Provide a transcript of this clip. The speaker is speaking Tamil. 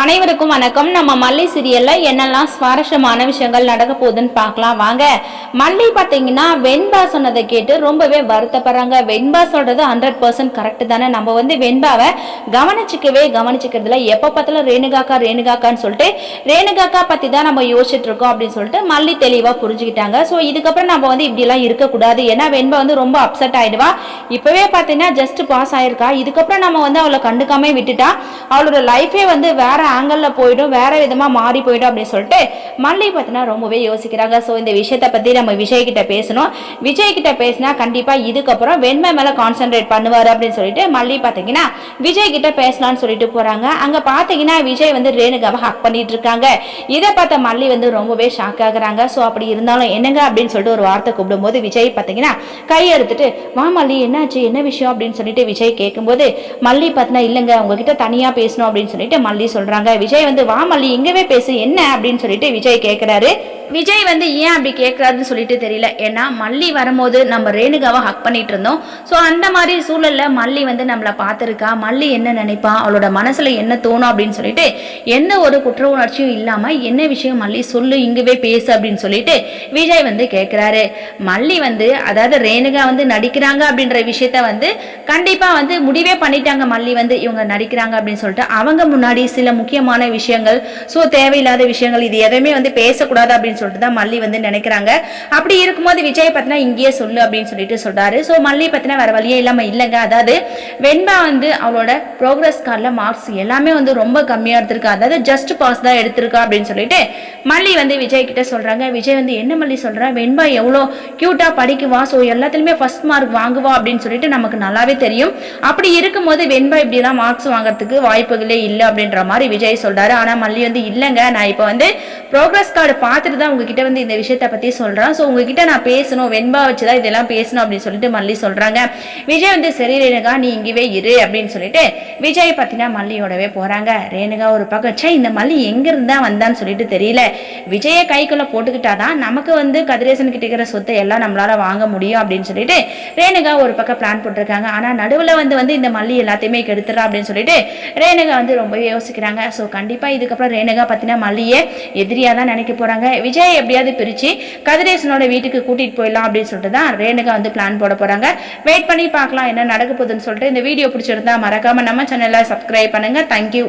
அனைவருக்கும் வணக்கம். நம்ம மல்லி சீரியல்ல என்னெல்லாம் சுவாரஸ்யமான விஷயங்கள் நடக்க போகுதுன்னு பார்க்கலாம் வாங்க. மல்லி பார்த்தீங்கன்னா வெண்பா சொன்னதை கேட்டு ரொம்பவே வருத்தப்படுறாங்க. வெண்பா சொல்றது 100% கரெக்ட் தானே. நம்ம வெண்பாவை கவனிச்சுக்கிறதுல எப்போ பார்த்தாலும் ரேணுகாக்கான்னு சொல்லிட்டு ரேணுகாக்கா பத்தி தான் நம்ம யோசிச்சுட்டு இருக்கோம் அப்படின்னு சொல்லிட்டு மல்லி தெளிவா புரிஞ்சுக்கிட்டாங்க. ஸோ இதுக்கப்புறம் நம்ம இப்படிலாம் இருக்கக்கூடாது. ஏன்னா வெண்பா ரொம்ப அப்செட் ஆயிடுவா. இப்பவே பார்த்தீங்கன்னா ஜஸ்ட் பாஸ் ஆயிருக்கா. இதுக்கப்புறம் நம்ம அவளை கண்டுக்காம விட்டுட்டா அவளோட லைஃபே வேற ஆங்கிள் போயிடும், வேற விதமா மாறி போயிடும் அப்படின்னு சொல்லிட்டு மல்லி பார்த்தீங்கன்னா ரொம்பவே யோசிக்கிறாங்க. ஸோ இந்த விஷயத்தை பத்தி நம்ம விஜய் கிட்ட பேசணும். விஜய் கிட்ட பேசினா கண்டிப்பா இதுக்கப்புறம் வெண்மை மேல கான்சென்ட்ரேட் பண்ணுவாரு அப்படின்னு சொல்லிட்டு மல்லி பார்த்தீங்கன்னா விஜய் கிட்ட பேசலாம்னு சொல்லிட்டு போறாங்க. அங்க பாத்தீங்கன்னா விஜய் ரேணுகாவை ஹக் பண்ணிட்டு இருக்காங்க. இதை பார்த்த மல்லி ரொம்பவே ஷாக் ஆகுறாங்க. ஸோ அப்படி இருந்தாலும் என்னங்க அப்படின்னு சொல்லிட்டு ஒரு வார்த்தை கூப்பிடும்போது விஜய் பார்த்தீங்கன்னா கையெடுத்துட்டு வா மல்லி என்னாச்சு என்ன விஷயம் அப்படின்னு சொல்லிட்டு விஜய் கேட்கும்போது மல்லி பார்த்தீங்கன்னா இல்லைங்க உங்ககிட்ட தனியா பேசணும் அப்படின்னு சொல்லிட்டு மல்லி சொல்றாங்க. விஜய் வா மல்லி எங்கவே பேசு என்ன அப்படின்னு சொல்லிட்டு விஜய் கேட்கிறாரு. விஜய் ஏன் அப்படி கேட்கறாருன்னு சொல்லிட்டு தெரியல. ஏன்னா மல்லி வரும்போது நம்ம ரேணுகாவை ஹக் பண்ணிட்டு இருந்தோம். ஸோ அந்த மாதிரி சூழல்ல மல்லி நம்மளை பார்த்துருக்கா, மல்லி என்ன நினைப்பா, அவளோட மனசுல என்ன தோணும் அப்படின்னு சொல்லிட்டு எந்த ஒரு குற்ற உணர்ச்சியும் இல்லாம என்ன விஷயம் மல்லி சொல்லு இங்கவே பேசு அப்படின்னு சொல்லிட்டு விஜய் கேட்கிறாரு. மல்லி அதாவது ரேணுகா நடிக்கிறாங்க அப்படின்ற விஷயத்த கண்டிப்பா முடிவே பண்ணிட்டாங்க. மல்லி இவங்க நடிக்கிறாங்க அப்படின்னு சொல்லிட்டு அவங்க முன்னாடி சில முக்கியமான விஷயங்கள், ஸோ தேவையில்லாத விஷயங்கள் இது எதுவுமே பேசக்கூடாது அப்படின்னு சொல்லிட்டு தான் மல்லி நினைக்கிறாங்க. அப்படி இருக்கும்போது விஜய் பத்தினா இங்கேயே சொல்லு அப்படின்னு சொல்லிட்டு சொல்றாரு. ஸோ மல்லி பத்தினா வேற வழியே இல்லாம இல்லைங்க. அதாவது வெண்பா அவளோட ப்ரோக்ரஸ் கார்டில் மார்க்ஸ் எல்லாமே ரொம்ப கம்மியா எடுத்திருக்கா, அதாவது ஜஸ்ட் பாஸ் தான் எடுத்திருக்கா அப்படின்னு சொல்லிட்டு மல்லி விஜய் கிட்ட சொல்றாங்க. விஜய் என்ன மல்லி சொல்றா, வெண்பா எவ்வளோ கியூட்டா படிக்குவா, ஸோ எல்லாத்துலயுமே ஃபர்ஸ்ட் மார்க் வாங்குவா அப்படின்னு சொல்லிட்டு நமக்கு நல்லாவே தெரியும். அப்படி இருக்கும்போது வெண்பா இப்படிலாம் மார்க்ஸ் வாங்குறதுக்கு வாய்ப்புகளே இல்லை அப்படின்ற மாதிரி விஜய் சொல்றாரு. ஆனா மல்லி இல்லைங்க, நான் இப்போ ப்ரோக்ரஸ் கார்டு பார்த்துட்டு தான் உங்ககிட்ட இந்த விஷயத்தை பத்தி சொல்றேன். ஸோ உங்ககிட்ட நான் பேசணும், வெண்பா வச்சுதான் இதெல்லாம் பேசணும் அப்படின்னு சொல்லிட்டு மல்லி சொல்றாங்க. விஜய் சரி ரேணுகா நீ இங்கவே இரு அப்படின்னு சொல்லிட்டு விஜய் பத்தினா மல்லியோடவே போறாங்க. ரேணுகா ஒரு பக்கம் இந்த மல்லி எங்க இருந்தா வந்தான்னு சொல்லிட்டு தெரியல, விஜய கைக்குள்ள போட்டுக்கிட்டாதான் நமக்கு கதிரேசன் கிட்ட இருக்கிற சொத்தை எல்லாம் நம்மளால வாங்க முடியும் அப்படின்னு சொல்லிட்டு ரேணுகா ஒரு பக்கம் பிளான் போட்டிருக்காங்க. ஆனா நடுவுல இந்த மல்லி எல்லாத்தையுமே கெடுத்துறா அப்படின்னு சொல்லிட்டு ரேணுகா ரொம்பவே யோசிக்கிறாங்க. ஸோ கண்டிப்பா இதுக்கப்புறம் ரேணுகா பத்தினா மல்லியே எதிரியா தான் நினைக்க போறாங்க. விஜய் எப்படியாவது பிரிச்சு கதிரேசனோட வீட்டுக்கு கூட்டிட்டு போயிடலாம் அப்படின்னு சொல்லிட்டு தான் ரேணுகா பிளான் போட போறாங்க. வெயிட் பண்ணி பார்க்கலாம் என்ன நடக்க போகுதுன்னு சொல்லிட்டு. இந்த வீடியோ பிடிச்சிருந்தா மறக்காம நம்ம சேனலை சப்ஸ்கிரைப் பண்ணுங்க. தேங்க்யூ.